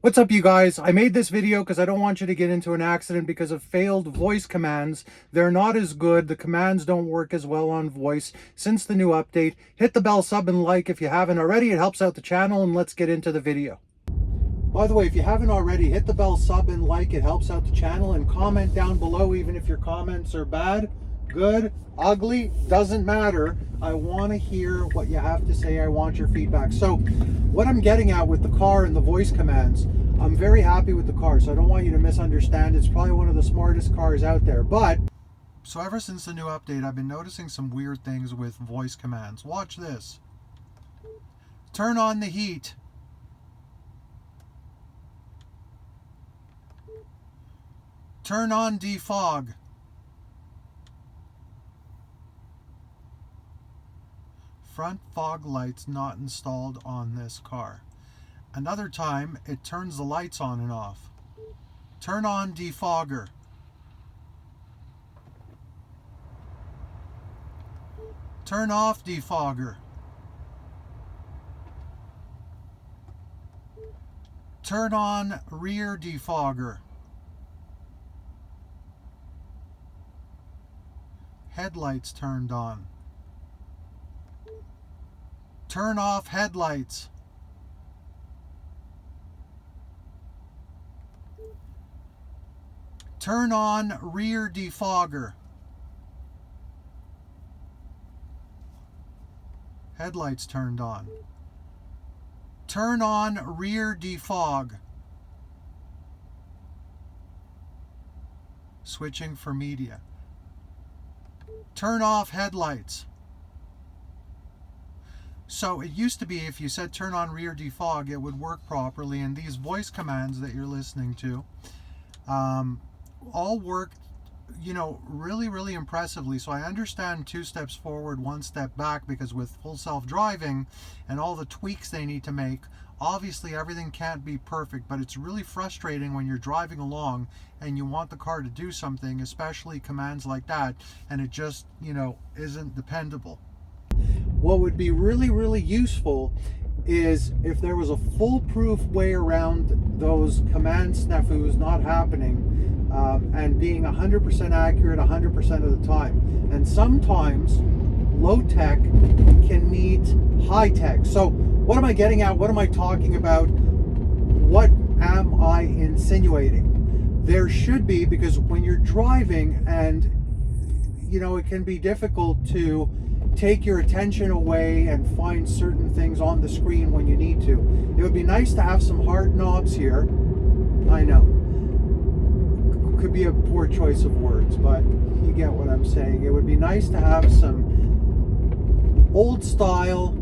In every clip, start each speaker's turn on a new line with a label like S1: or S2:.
S1: What's up, you guys? I made this video because I don't want you to get into an accident because of failed voice commands. They're not as good. The commands don't work as well on voice since the new update. Hit the bell, sub, and like if you haven't already. It helps out the channel, and let's get into the video. By the way, if you haven't already, hit the bell, sub, and like. It helps out the channel, and comment down below even if your comments are bad, good, ugly, doesn't matter. I want to hear what you have to say. I want your feedback. So what I'm getting at with the car and the voice commands, I'm very happy with the car, so I don't want you to misunderstand. It's probably one of the smartest cars out there. But so ever since the new update, I've been noticing some weird things with voice commands. Watch this. Turn on the heat. Turn on defog. Front fog lights not installed on this car. Another time, it turns the lights on and off. Turn on defogger. Turn off defogger. Turn on rear defogger. Headlights turned on. Turn off headlights. Turn on rear defogger. Headlights turned on. Turn on rear defog. Switching for media. Turn off headlights. So it used to be if you said turn on rear defog, it would work properly, and these voice commands that you're listening to all work, really impressively. So I understand 2 steps forward, 1 step back, because with full self-driving and all the tweaks they need to make, obviously everything can't be perfect, but it's really frustrating when you're driving along and you want the car to do something, especially commands like that, and it just, isn't dependable. What would be really useful is if there was a foolproof way around those command snafus not happening, and being 100% accurate 100% of the time. And sometimes low tech can meet high tech. So what am I getting at? What am I talking about? What am I insinuating? There should be, because when you're driving and it can be difficult to take your attention away and find certain things on the screen when you need to. It would be nice to have some hard knobs here. I know. Could be a poor choice of words, but you get what I'm saying. It would be nice to have some old style,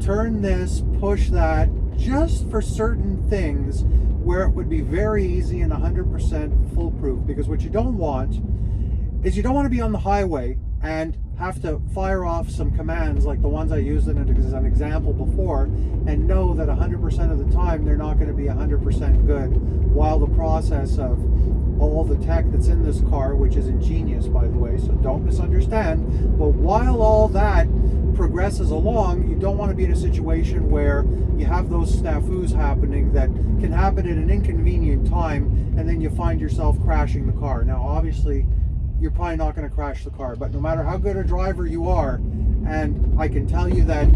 S1: turn this, push that, just for certain things where it would be very easy and 100% foolproof. Because what you don't want is you don't want to be on the highway and have to fire off some commands like the ones I used as an example before, and know that 100% of the time they're not going to be 100% good, while the process of all the tech that's in this car, which is ingenious, by the way, so don't misunderstand, but while all that progresses along, you don't want to be in a situation where you have those snafus happening that can happen at an inconvenient time, and then you find yourself crashing the car. Now, obviously, you're probably not going to crash the car, but no matter how good a driver you are, and I can tell you that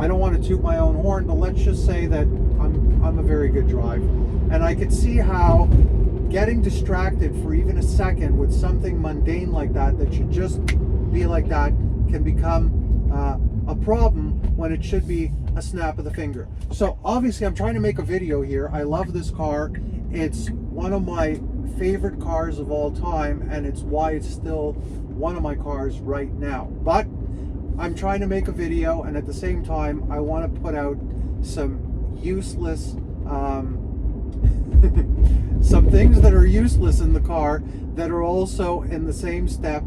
S1: I don't want to toot my own horn, but let's just say that I'm a very good driver, and I could see how getting distracted for even a second with something mundane like that should just be like that can become a problem when it should be a snap of the finger. So obviously I'm trying to make a video here. I love this car. It's one of my favorite cars of all time, and it's why it's still one of my cars right now. But I'm trying to make a video, and at the same time I want to put out some useless some things that are useless in the car that are also in the same step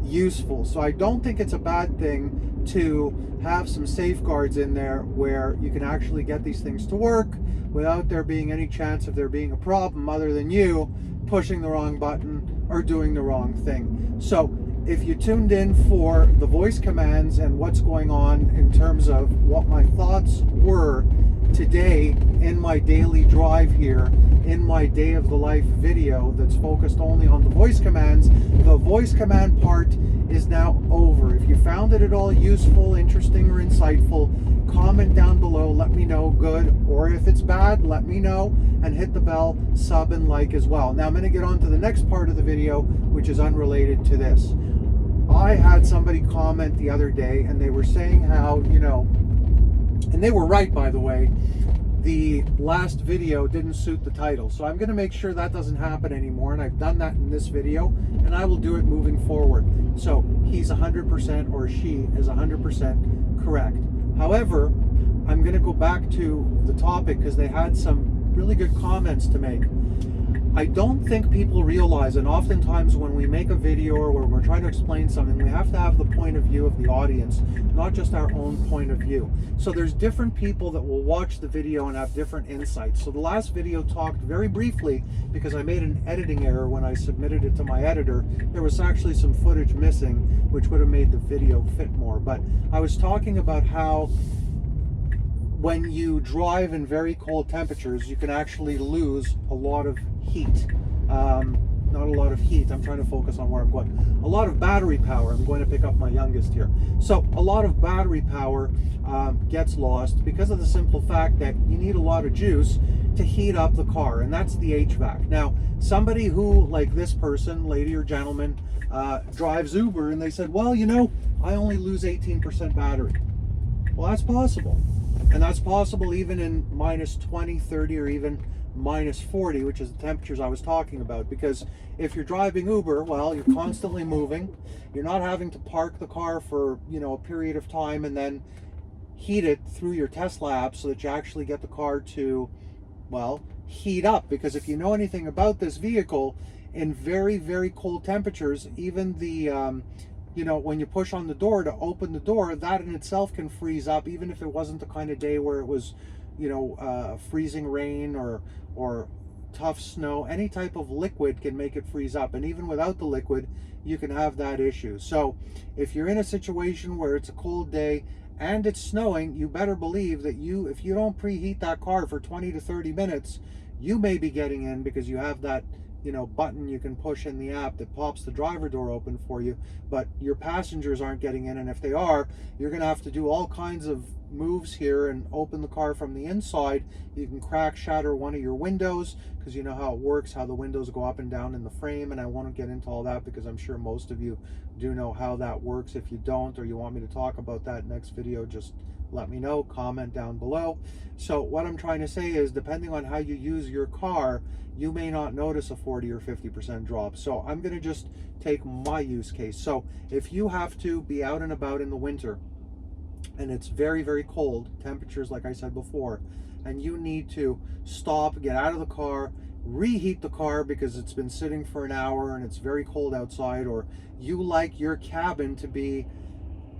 S1: useful. So I don't think it's a bad thing to have some safeguards in there where you can actually get these things to work without there being any chance of there being a problem other than you pushing the wrong button or doing the wrong thing. So if you tuned in for the voice commands and what's going on in terms of what my thoughts were today in my daily drive here, in my day of the life video that's focused only on the voice commands, the voice command part is now over. If you found it at all useful, interesting, or insightful, comment down below, let me know, good, or if it's bad, let me know, and hit the bell, sub, and like as well. Now I'm going to get on to the next part of the video, which is unrelated to this. I had somebody comment the other day, and they were saying how, you know, and they were right, by the way, the last video didn't suit the title. So I'm going to make sure that doesn't happen anymore, and I've done that in this video, and I will do it moving forward. So he's 100% or she is 100% correct. However, I'm going to go back to the topic because they had some really good comments to make. I don't think people realize, and oftentimes when we make a video or when we're trying to explain something, we have to have the point of view of the audience, not just our own point of view. So there's different people that will watch the video and have different insights. So the last video talked very briefly, because I made an editing error when I submitted it to my editor. There was actually some footage missing, which would have made the video fit more. But I was talking about how when you drive in very cold temperatures, you can actually lose a lot of heat. Not a lot of heat, I'm trying to focus on where I'm going. A lot of battery power. I'm going to pick up my youngest here. So a lot of battery power gets lost because of the simple fact that you need a lot of juice to heat up the car, and that's the HVAC. Now, somebody who, like this person, lady or gentleman, drives Uber, and they said, well, you know, I only lose 18% battery. Well, that's possible. And that's possible even in minus 20, 30, or even minus 40, which is the temperatures I was talking about. Because if you're driving Uber, well, you're constantly moving. You're not having to park the car for, you know, a period of time and then heat it through your Tesla app so that you actually get the car to, well, heat up. Because if you know anything about this vehicle, in very, very cold temperatures, even the you know, when you push on the door to open the door, that in itself can freeze up, even if it wasn't the kind of day where it was, you know, freezing rain or tough snow. Any type of liquid can make it freeze up, and even without the liquid, you can have that issue. So if you're in a situation where it's a cold day and it's snowing, you better believe that if you don't preheat that car for 20 to 30 minutes, you may be getting in, because you have that, you know, button you can push in the app that pops the driver door open for you, but your passengers aren't getting in. And if they are, you're going to have to do all kinds of moves here and open the car from the inside. You can crack, shatter one of your windows, because you know how it works, how the windows go up and down in the frame, and I won't get into all that because I'm sure most of you do know how that works. If you don't, or you want me to talk about that next video, just let me know, comment down below. So what I'm trying to say is, depending on how you use your car, you may not notice a 40 or 50% drop. So I'm going to just take my use case. So if you have to be out and about in the winter and it's very, very cold, temperatures like I said before, and you need to stop, get out of the car, reheat the car because it's been sitting for an hour and it's very cold outside, or you like your cabin to be,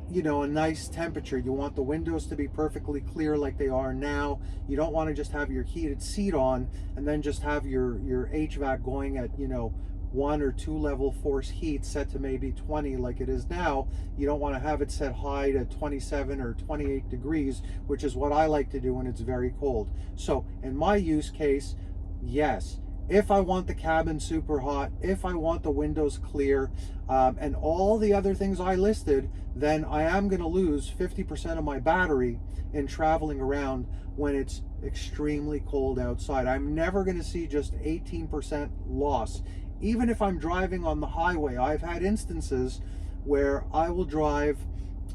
S1: you know, a nice temperature. You want the windows to be perfectly clear like they are now. You don't want to just have your heated seat on and then just have your HVAC going at, you know, 1 or 2 level force heat set to maybe 20 like it is now. You don't want to have it set high to 27 or 28 degrees, which is what I like to do when it's very cold. So in my use case, yes, if I want the cabin super hot, if I want the windows clear, and all the other things I listed, then I am going to lose 50% of my battery in traveling around when it's extremely cold outside. I'm never going to see just 18% loss. Even if I'm driving on the highway, I've had instances where I will drive,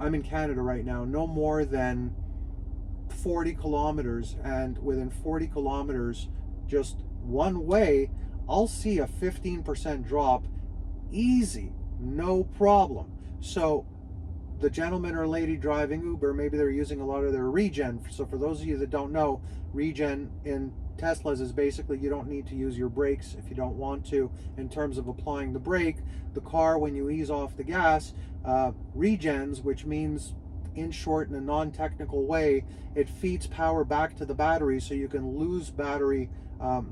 S1: I'm in Canada right now, no more than 40 kilometers, and within 40 kilometers, just one way, I'll see a 15% drop easy, no problem. So the gentleman or lady driving Uber, maybe they're using a lot of their regen. So for those of you that don't know, regen in Teslas is basically you don't need to use your brakes if you don't want to. In terms of applying the brake, the car, when you ease off the gas, regens, which means in short, in a non-technical way, it feeds power back to the battery, so you can lose battery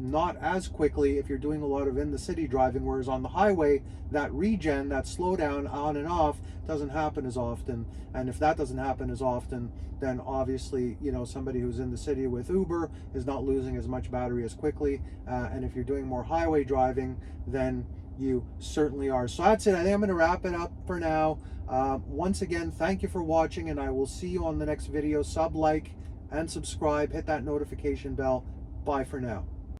S1: not as quickly if you're doing a lot of in the city driving, whereas on the highway, that regen, that slowdown on and off, doesn't happen as often. And if that doesn't happen as often, then obviously, you know, somebody who's in the city with Uber is not losing as much battery as quickly. And if you're doing more highway driving, then you certainly are. So that's it. I think I'm going to wrap it up for now. Once again, thank you for watching, and I will see you on the next video. Sub, like, and subscribe. Hit that notification bell. Bye for now.